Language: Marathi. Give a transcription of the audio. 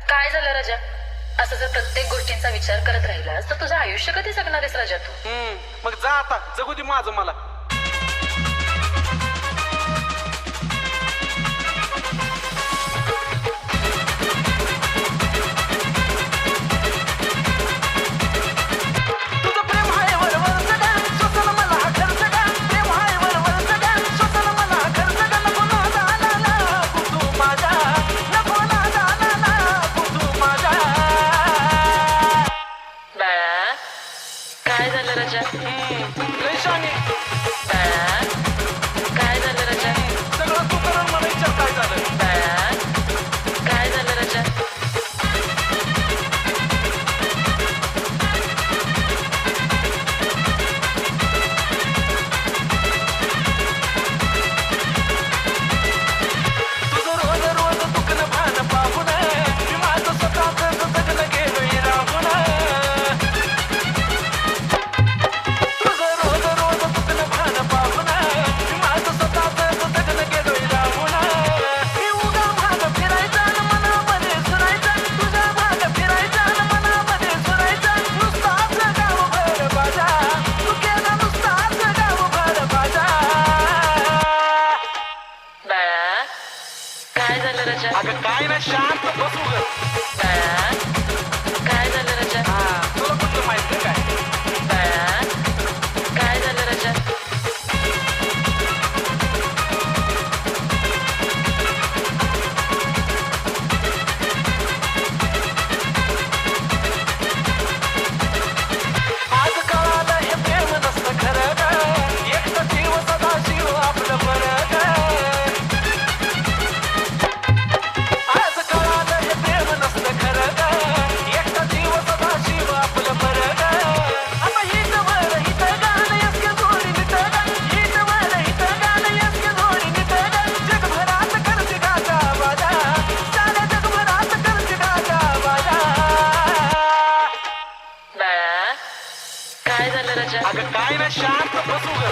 काय झालं राजा? असं जर प्रत्येक गोष्टींचा विचार करत राहिलास तर तुझं आयुष्य कधी जगणार आहेस राजा तू? मग जा आता, जगू दे माझं मला. काय झालं राजा? लय शाने. काय झालं राजा? सगळं तू करून मला विचार काय झालं. काय झालं राजा? तुझं रोज रोज दुखणं भान पाहून मी माझं स्वतःच जगणं गेलोय राहून. तुझं रोज रोज दुखणं भान पाहून मी माझं स्वतःच जगणं गेलोय राहून. मी उगा भाग फिरायचा न मनामध्ये सुरायचा, तुझ्या भाग फिरायचा न मनामध्ये सुरायचा. नुसताच गावभर बाजा तू केला, नुसताच गावभर बाजा. काय झालं राजा? अगं काय ना, शांत बसू ग. काय झालं राजा? तुला कुठलं माहित नाही काय? काय झालं राजा? आज कळालं हे प्रेम नसतं खरं ग, एकटा जीव सदा जीव आपलं बरं ग. आज कळालं हे प्रेम नसतं खरं ग, एकटा जीव सदा जीव आपलं बरं ग. आता हित वर हित गाणं यसके जोडी नित ग, हित वर हित गाणं यसके जोडी नित ग. जगभरात करते गाजा बाजा, साऱ्या जगभरात करते गाजा बाजा. काय झालं राजा? अगं काय ना, शांत बसू ग.